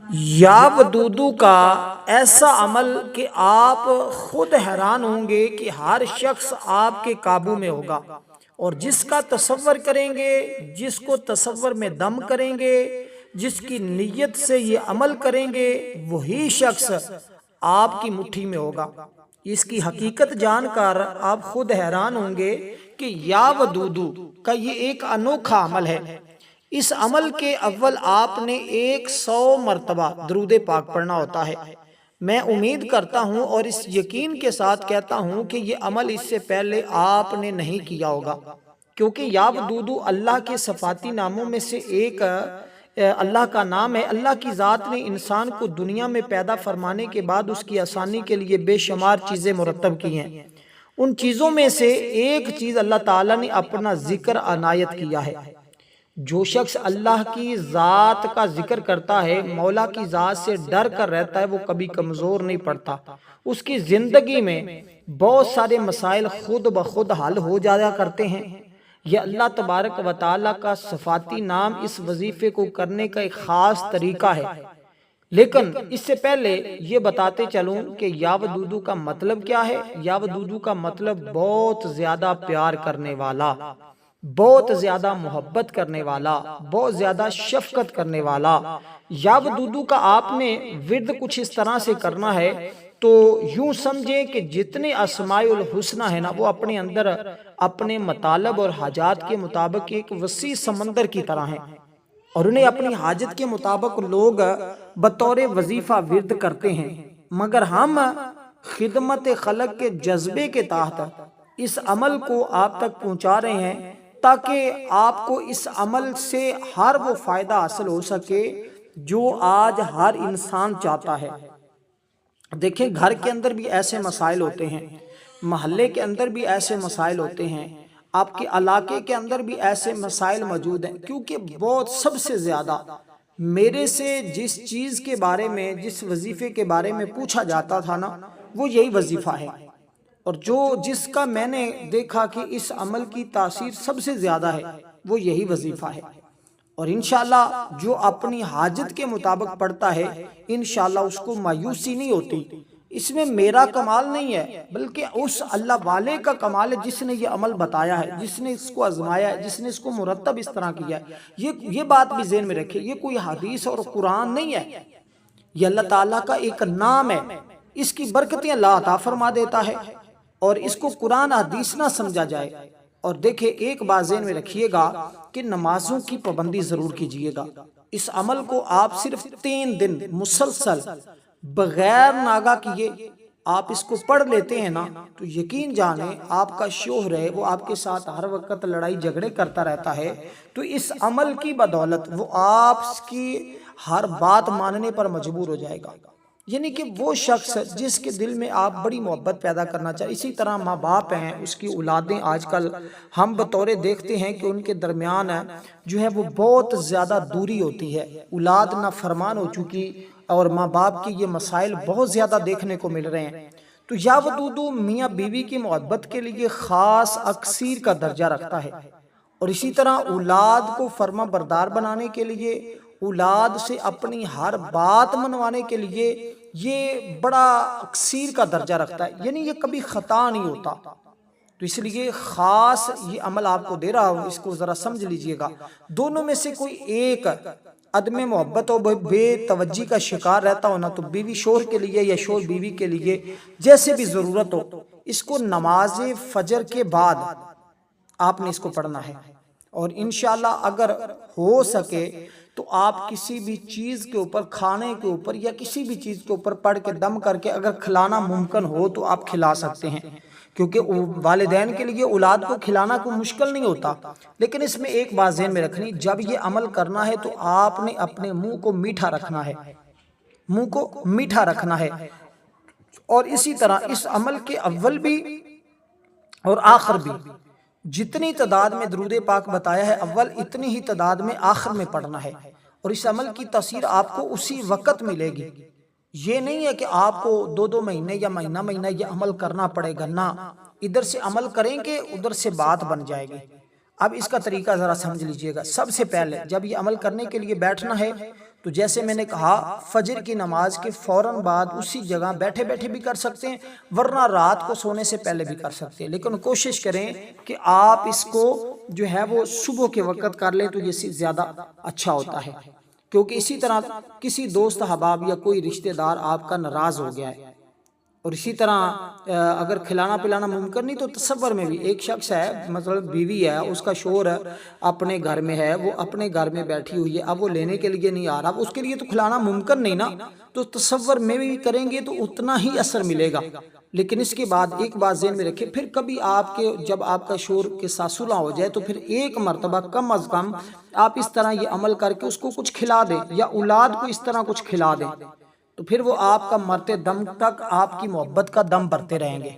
یا ودودو کا ایسا عمل کہ آپ خود حیران ہوں گے کہ ہر شخص آپ کے قابو میں ہوگا، اور جس کا تصور کریں گے، جس کو تصور میں دم کریں گے، جس کی نیت سے یہ عمل کریں گے، وہی شخص آپ کی مٹھی میں ہوگا۔ اس کی حقیقت جان کر آپ خود حیران ہوں گے کہ یا ودودو کا یہ ایک انوکھا عمل ہے۔ اس عمل کے اول آپ نے 100 مرتبہ درود پاک پڑھنا ہوتا ہے۔ میں امید کرتا ہوں اور اس یقین کے ساتھ کہتا ہوں کہ یہ عمل اس سے پہلے آپ نے نہیں کیا ہوگا، کیونکہ یا ودودو اللہ کے صفاتی ناموں میں سے ایک اللہ کا نام ہے۔ اللہ کی ذات نے انسان کو دنیا میں پیدا فرمانے کے بعد اس کی آسانی کے لیے بے شمار چیزیں مرتب کی ہیں۔ ان چیزوں میں سے ایک چیز اللہ تعالیٰ نے اپنا ذکر عنایت کیا ہے۔ جو شخص اللہ کی ذات کا ذکر کرتا ہے، مولا کی ذات سے ڈر کر رہتا ہے، وہ کبھی کمزور نہیں پڑتا۔ اس کی زندگی میں بہت سارے مسائل خود بخود حل ہو جایا کرتے ہیں۔ یہ اللہ تبارک و تعالیٰ کا صفاتی نام اس وظیفے کو کرنے کا ایک خاص طریقہ ہے۔ لیکن اس سے پہلے یہ بتاتے چلوں کہ یا ودودو کا مطلب کیا ہے۔ یا ودودو کا مطلب بہت زیادہ پیار کرنے والا، بہت زیادہ محبت کرنے والا، بہت زیادہ شفقت کرنے والا۔ یا ودودو کا آپ نے ورد کچھ اس طرح سے کرنا ہے، تو یوں سمجھیں کہ جتنے اسماء الحسنہ ہیں نا، وہ اپنے اندر اپنے مطالب اور حاجات کے مطابق ایک وسیع سمندر کی طرح ہیں، اور انہیں اپنی حاجت کے مطابق لوگ بطور وظیفہ ورد کرتے ہیں، مگر ہم خدمت خلق کے جذبے کے تحت اس عمل کو آپ تک پہنچا رہے ہیں، تاکہ آپ کو اس عمل سے ہر وہ فائدہ حاصل ہو سکے جو آج ہر انسان چاہتا ہے۔ دیکھیں، گھر کے اندر بھی ایسے مسائل ہوتے ہیں، محلے کے اندر بھی ایسے مسائل ہوتے ہیں، آپ کے علاقے کے اندر بھی ایسے مسائل موجود ہیں، کیونکہ بہت سب سے زیادہ میرے سے جس چیز کے بارے میں، جس وظیفے کے بارے میں پوچھا جاتا تھا نا، وہ یہی وظیفہ ہے، اور جس کا میں نے دیکھا کہ اس عمل کی تاثیر سب سے زیادہ ہے، وہ یہی وظیفہ ہے۔ اور انشاءاللہ جو اپنی حاجت کے مطابق پڑھتا ہے، انشاءاللہ اس کو مایوسی نہیں ہوتی۔ اس میں میرا کمال نہیں ہے، بلکہ اس اللہ والے کا کمال ہے جس نے یہ عمل بتایا ہے، جس نے اس کو آزمایا ہے، جس نے اس کو مرتب اس طرح کیا ہے۔ یہ بات بھی ذہن میں رکھیں، یہ کوئی حدیث اور قرآن نہیں ہے، یہ اللہ تعالیٰ کا ایک نام ہے۔ اس کی برکتیں اللہ عطا فرما دیتا ہے، اور اس کو قرآن حدیث نہ سمجھا جائے۔ اور دیکھیں، ایک بات ذہن میں رکھیے گا کہ نمازوں کی پابندی ضرور کیجئے گا۔ اس عمل کو آپ صرف 3 دن مسلسل بغیر ناغہ کیے آپ اس کو پڑھ لیتے ہیں نا، تو یقین جانیں آپ کا شوہر ہے، وہ آپ کے ساتھ ہر وقت لڑائی جھگڑے کرتا رہتا ہے، تو اس عمل کی بدولت وہ آپ کی ہر بات ماننے پر مجبور ہو جائے گا۔ یعنی کہ وہ شخص جس کے دل میں آپ بڑی محبت پیدا کرنا چاہے، اسی طرح ماں باپ ہیں، اس کی اولادیں آج کل ہم بطور دیکھتے ہیں کہ ان کے درمیان جو ہے وہ بہت زیادہ دوری ہوتی ہے، اولاد نافرمان ہو چکی، اور ماں باپ کی یہ مسائل بہت زیادہ دیکھنے کو مل رہے ہیں۔ تو یا ودودو میاں بیوی کی محبت کے لیے خاص اکثیر کا درجہ رکھتا ہے، اور اسی طرح اولاد کو فرما بردار بنانے کے لیے، اولاد سے اپنی ہر بات منوانے کے لیے یہ بڑا اکثیر کا درجہ رکھتا ہے، یعنی یہ کبھی خطا نہیں ہوتا۔ تو اس لیے خاص یہ عمل آپ کو دے رہا ہوں، اس کو ذرا سمجھ لیجئے گا۔ دونوں میں سے کوئی ایک عدم محبت اور بے توجہی کا شکار رہتا ہونا، تو بیوی شوہر کے لیے یا شوہر بیوی کے لیے جیسے بھی ضرورت ہو، اس کو نماز فجر کے بعد آپ نے اس کو پڑھنا ہے، اور انشاءاللہ اگر ہو سکے تو آپ کسی بھی چیز کے اوپر، کھانے کے اوپر یا کسی بھی چیز کے اوپر پڑھ کے دم کر کے اگر کھلانا ممکن ہو تو آپ کھلا سکتے ہیں، کیونکہ والدین کے لیے اولاد کو کھلانا کوئی مشکل نہیں ہوتا۔ لیکن اس میں ایک بات ذہن میں رکھنی، جب یہ عمل کرنا ہے تو آپ نے اپنے منہ کو میٹھا رکھنا ہے، منہ کو میٹھا رکھنا ہے، اور اسی طرح اس عمل کے اول بھی اور آخر بھی جتنی تعداد میں درود پاک بتایا ہے اول، اتنی ہی تعداد میں آخر میں پڑھنا ہے، اور اس عمل کی تاثیر آپ کو اسی وقت ملے گی۔ یہ نہیں ہے کہ آپ کو 2 مہینے یا مہینہ یہ عمل کرنا پڑے گا، نہ، ادھر سے عمل کریں گے ادھر سے بات بن جائے گی۔ اب اس کا طریقہ ذرا سمجھ لیجئے گا۔ سب سے پہلے جب یہ عمل کرنے کے لیے بیٹھنا ہے تو جیسے میں نے کہا فجر کی نماز کے فوراً بعد اسی جگہ بیٹھے بیٹھے بھی کر سکتے ہیں، ورنہ رات کو سونے سے پہلے بھی کر سکتے ہیں، لیکن کوشش کریں کہ آپ اس کو جو ہے وہ صبح کے وقت کر لیں تو یہ زیادہ اچھا ہوتا ہے، کیونکہ اسی طرح کسی دوست احباب یا کوئی رشتہ دار آپ کا ناراض ہو گیا ہے، اور اسی طرح اگر کھلانا پلانا ممکن نہیں تو تصور میں بھی ایک شخص ہے، مطلب بیوی ہے، اس کا شوہر اپنے گھر میں ہے، وہ اپنے گھر میں بیٹھی ہوئی ہے، اب وہ لینے کے لیے نہیں آ رہا، اب اس کے لیے تو کھلانا ممکن نہیں نا، تو تصور میں بھی کریں گے تو اتنا ہی اثر ملے گا۔ لیکن اس کے بعد ایک بات ذہن میں رکھیں، پھر کبھی آپ کے جب آپ کا شوہر کے ساتھ صلح ہو جائے تو پھر ایک مرتبہ کم از کم آپ اس طرح یہ عمل کر کے اس کو کچھ کھلا دیں، یا اولاد کو اس طرح کچھ کھلا دیں، تو پھر وہ آپ کا مرتے دم تک آپ کی محبت کا دم بھرتے رہیں گے،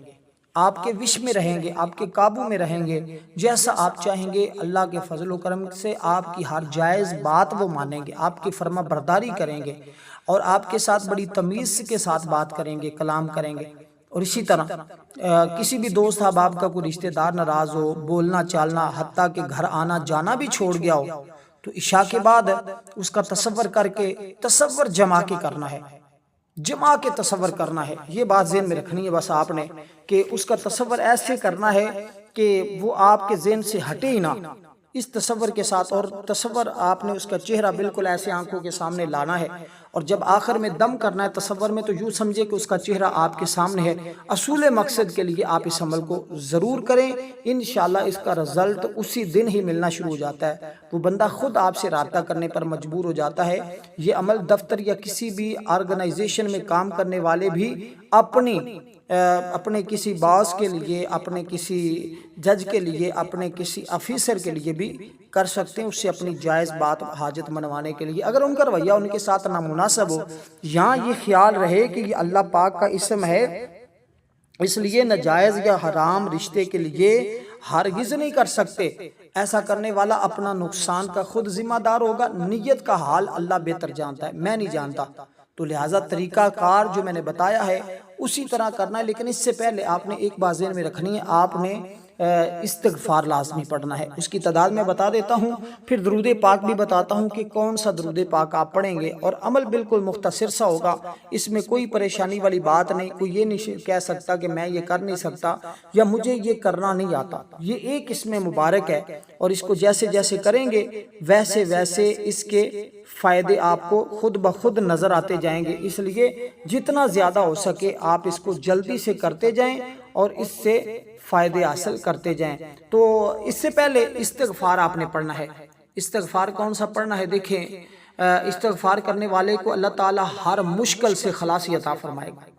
آپ کے وش میں رہیں گے، آپ کے قابو میں رہیں گے، جیسا آپ چاہیں گے۔ اللہ کے فضل و کرم سے آپ کی ہر جائز بات وہ مانیں گے، آپ کی فرما برداری کریں گے، اور آپ کے ساتھ بڑی تمیز کے ساتھ بات کریں گے، کلام کریں گے۔ اور اسی طرح کسی بھی دوست احباب کا کوئی رشتہ دار ناراض ہو، بولنا چالنا حتیٰ کہ گھر آنا جانا بھی چھوڑ گیا ہو، تو عشاء کے بعد اس کا تصور کر کے تصور جما کے کرنا ہے، جمع کے تصور کرنا ہے۔ یہ بات ذہن میں رکھنی ہے بس آپ نے، کہ اس کا تصور ایسے کرنا ہے کہ وہ آپ کے ذہن سے ہٹے ہی نہ، اس تصور کے ساتھ، اور تصور آپ نے اس کا چہرہ بالکل ایسے آنکھوں کے سامنے لانا ہے، اور جب آخر میں دم کرنا ہے تصور میں تو یوں سمجھے کہ اس کا چہرہ آپ کے سامنے ہے۔ اصول مقصد کے لیے آپ اس عمل کو ضرور کریں، انشاءاللہ اس کا رزلٹ اسی دن ہی ملنا شروع ہو جاتا ہے، وہ بندہ خود آپ سے رابطہ کرنے پر مجبور ہو جاتا ہے۔ یہ عمل دفتر یا کسی بھی آرگنائزیشن میں کام کرنے والے بھی اپنے کسی باس کے لیے، اپنے کسی جج کے لیے، اپنے کسی آفیسر کے لیے بھی کر سکتے ہیں، اس سے اپنی جائز بات حاجت منوانے کے لیے۔ اگر ان کا رویہ ان کے ساتھ نامناسب ہو، یہاں یہ خیال رہے کہ یہ اللہ پاک کا اسم ہے، اس لیے ناجائز یا حرام رشتے کے لیے ہرگز نہیں کر سکتے، ایسا کرنے والا اپنا نقصان کا خود ذمہ دار ہوگا۔ نیت کا حال اللہ بہتر جانتا ہے، میں نہیں جانتا، تو لہٰذا طریقہ کار جو میں نے بتایا ہے اسی طرح کرنا ہے۔ لیکن اس سے پہلے آپ نے ایک بات ذہن میں رکھنی ہے، آپ نے استغفار لازمی پڑھنا ہے، اس کی تعداد میں بتا دیتا ہوں، پھر درود پاک بھی بتاتا ہوں کہ کون سا درود پاک آپ پڑھیں گے، اور عمل بالکل مختصر سا ہوگا، اس میں کوئی پریشانی والی بات نہیں، کوئی یہ نہیں کہہ سکتا کہ میں یہ کر نہیں سکتا یا مجھے یہ کرنا نہیں آتا۔ یہ ایک اس میں مبارک ہے، اور اس کو جیسے جیسے کریں گے ویسے ویسے اس کے فائدے آپ کو خود بخود نظر آتے جائیں گے، اس لیے جتنا زیادہ ہو سکے آپ اس کو جلدی سے کرتے جائیں اور اس سے فائدے حاصل کرتے جائیں۔ تو اس سے پہلے استغفار آپ نے پڑھنا ہے۔ استغفار کون سا پڑھنا ہے؟ دیکھیں، استغفار کرنے والے کو اللہ تعالی ہر مشکل سے خلاصی عطا فرمائے گا۔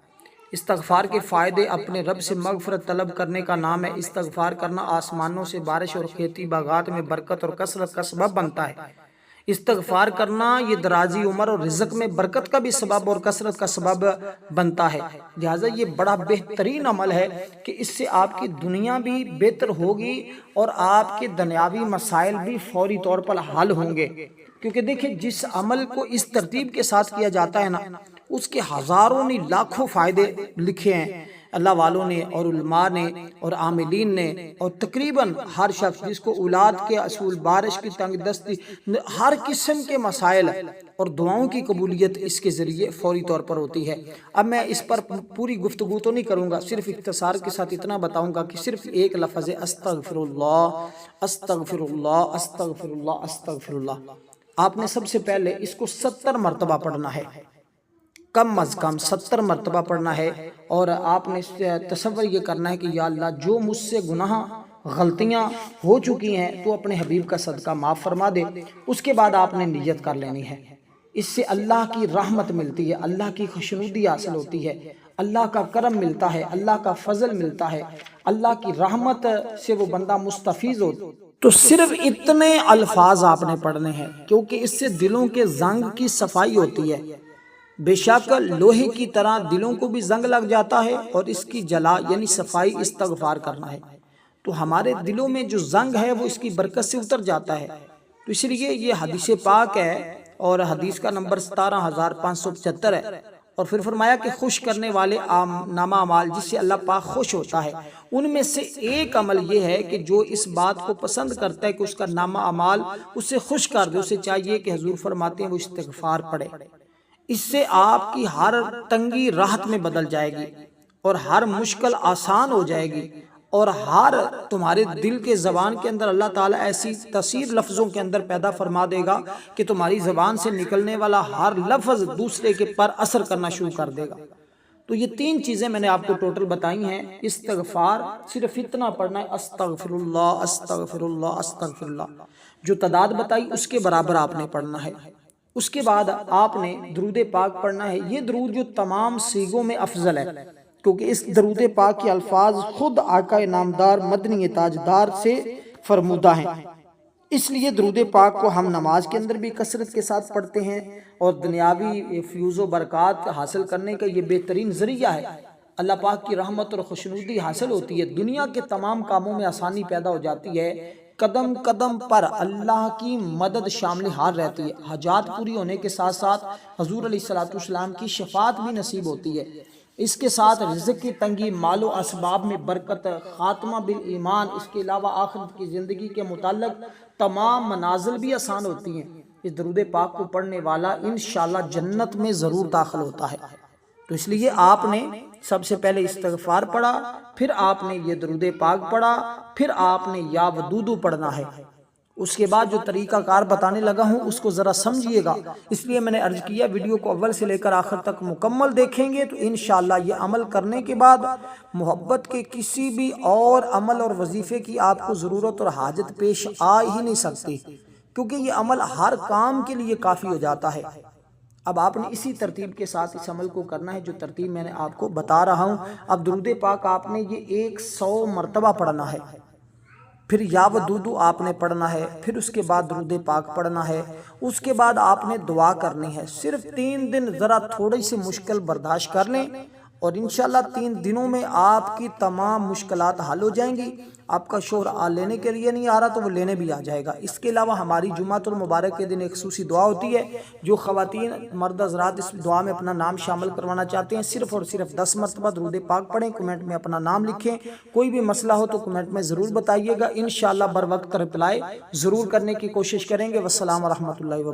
استغفار کے فائدے، اپنے رب سے مغفرت طلب کرنے کا نام ہے۔ استغفار کرنا آسمانوں سے بارش اور کھیتی باغات میں برکت اور کثرت کا سبب بنتا ہے۔ استغفار کرنا یہ درازی عمر اور رزق میں برکت کا بھی سبب اور کثرت کا سبب بنتا ہے، لہٰذا یہ بڑا بہترین عمل ہے کہ اس سے آپ کی دنیا بھی بہتر ہوگی اور آپ کے دنیاوی مسائل بھی فوری طور پر حل ہوں گے، کیونکہ دیکھیں جس عمل کو اس ترتیب کے ساتھ کیا جاتا ہے نا، اس کے ہزاروں نہیں لاکھوں فائدے لکھے ہیں اللہ والوں نے اور علماء نے اور عاملین نے، اور تقریباً ہر شخص جس کو اولاد کے اصول، بارش کی تنگ دستی، ہر قسم کے مسائل اور دعاؤں کی قبولیت اس کے ذریعے فوری طور پر ہوتی ہے۔ اب میں اس پر پوری گفتگو تو نہیں کروں گا، صرف اختصار کے ساتھ اتنا بتاؤں گا کہ صرف ایک لفظ ہے استغفر اللہ، استغفر اللہ، استغفر اللہ، استغفر اللہ۔ آپ نے سب سے پہلے اس کو 70 مرتبہ پڑھنا ہے، کم از کم 70 مرتبہ پڑھنا ہے، اور آپ نے تصور یہ کرنا ہے کہ یا اللہ جو مجھ سے گناہ غلطیاں ہو چکی ہیں تو اپنے حبیب کا صدقہ معاف فرما دے۔ اس کے بعد آپ نے نیت کر لینی ہے، اس سے اللہ کی رحمت ملتی ہے، اللہ کی خوشنودی حاصل ہوتی ہے، اللہ کا کرم ملتا ہے، اللہ کا فضل ملتا ہے، اللہ کی رحمت سے وہ بندہ مستفیض ہوتا ہے۔ تو صرف اتنے الفاظ آپ نے پڑھنے ہیں، کیونکہ اس سے دلوں کے زنگ کی صفائی ہوتی ہے۔ بے شک لوہے کی طرح دلوں کو بھی زنگ لگ جاتا ہے، اور اس کی جلا یعنی صفائی استغفار کرنا ہے، تو ہمارے دلوں میں جو زنگ ہے وہ اس کی برکت سے اتر جاتا ہے۔ تو اس لیے یہ حدیث پاک ہے، اور حدیث کا نمبر 17575 ہے، اور پھر فرمایا کہ خوش کرنے والے نامہ اعمال جس سے اللہ پاک خوش ہوتا ہے، ان میں سے ایک عمل یہ ہے کہ جو اس بات کو پسند کرتا ہے کہ اس کا نامہ اعمال اسے خوش کر دے، اسے چاہیے کہ حضور فرماتے ہیں وہ استغفار پڑھے۔ اس سے آپ کی ہر تنگی راحت میں بدل جائے گی اور ہر مشکل آسان ہو جائے گی، اور ہر تمہارے دل کے زبان کے اندر اللہ تعالیٰ ایسی تاثیر لفظوں کے اندر پیدا فرما دے گا کہ تمہاری زبان سے نکلنے والا ہر لفظ دوسرے کے پر اثر کرنا شروع کر دے گا۔ تو یہ 3 چیزیں میں نے آپ کو ٹوٹل بتائی ہیں۔ استغفار صرف اتنا پڑھنا ہے، استغفر اللہ استغفر اللہ استغفر اللہ، جو تعداد بتائی اس کے برابر آپ نے پڑھنا ہے۔ اس کے بعد آپ نے درود پاک پڑھنا ہے۔ یہ درود جو تمام صیغوں میں افضل ہے، کیونکہ اس درود پاک کے الفاظ خود آقا نامدار مدنی تاجدار سے فرمودہ ہیں، اس لیے درود پاک کو ہم نماز کے اندر بھی کثرت کے ساتھ پڑھتے ہیں، اور دنیاوی فیوز و برکات حاصل کرنے کا یہ بہترین ذریعہ ہے۔ اللہ پاک کی رحمت اور خوشنودی حاصل ہوتی ہے، دنیا کے تمام کاموں میں آسانی پیدا ہو جاتی ہے، قدم قدم پر اللہ کی مدد شامل حال رہتی ہے، حاجات پوری ہونے کے ساتھ ساتھ حضور علیہ السلام کی شفاعت بھی نصیب ہوتی ہے۔ اس کے ساتھ رزق کی تنگی، مال و اسباب میں برکت، خاتمہ بالایمان، اس کے علاوہ آخرت کی زندگی کے متعلق تمام منازل بھی آسان ہوتی ہیں۔ اس درود پاک کو پڑھنے والا انشاءاللہ جنت میں ضرور داخل ہوتا ہے۔ تو اس لیے آپ نے سب سے پہلے استغفار پڑھا، پھر آپ نے یہ درود پاک پڑھا، پھر آپ نے یا ودودو پڑھنا ہے۔ اس کے بعد جو طریقہ کار بتانے لگا ہوں اس کو ذرا سمجھیے گا، اس لیے میں نے عرض کیا ویڈیو کو اول سے لے کر آخر تک مکمل دیکھیں گے تو انشاءاللہ یہ عمل کرنے کے بعد محبت کے کسی بھی اور عمل اور وظیفے کی آپ کو ضرورت اور حاجت پیش آ ہی نہیں سکتی، کیونکہ یہ عمل ہر کام کے لیے کافی ہو جاتا ہے۔ اب آپ نے اسی ترتیب کے ساتھ اس عمل کو کرنا ہے جو ترتیب میں نے آپ کو بتا رہا ہوں۔ اب درود پاک آپ نے یہ 100 مرتبہ پڑھنا ہے، پھر یا ودودو آپ نے پڑھنا ہے، پھر اس کے بعد درود پاک پڑھنا ہے، اس کے بعد آپ نے دعا کرنی ہے۔ صرف 3 دن ذرا تھوڑی سی مشکل برداشت کر لیں، اور انشاءاللہ 3 دنوں میں آپ کی تمام مشکلات حل ہو جائیں گی۔ آپ کا شوہر لینے کے لیے نہیں آ رہا تو وہ لینے بھی آ جائے گا۔ اس کے علاوہ ہماری جمعۃ المبارک کے دن ایک خصوصی دعا ہوتی ہے، جو خواتین مرد حضرات اس دعا میں اپنا نام شامل کروانا چاہتے ہیں، صرف اور صرف 10 مرتبہ درود پاک پڑھیں، کمنٹ میں اپنا نام لکھیں۔ کوئی بھی مسئلہ ہو تو کمنٹ میں ضرور بتائیے گا، انشاءاللہ بر وقت رپلائی ضرور کرنے کی کوشش کریں گے۔ والسلام ورحمۃ اللہ وبرکاتہ۔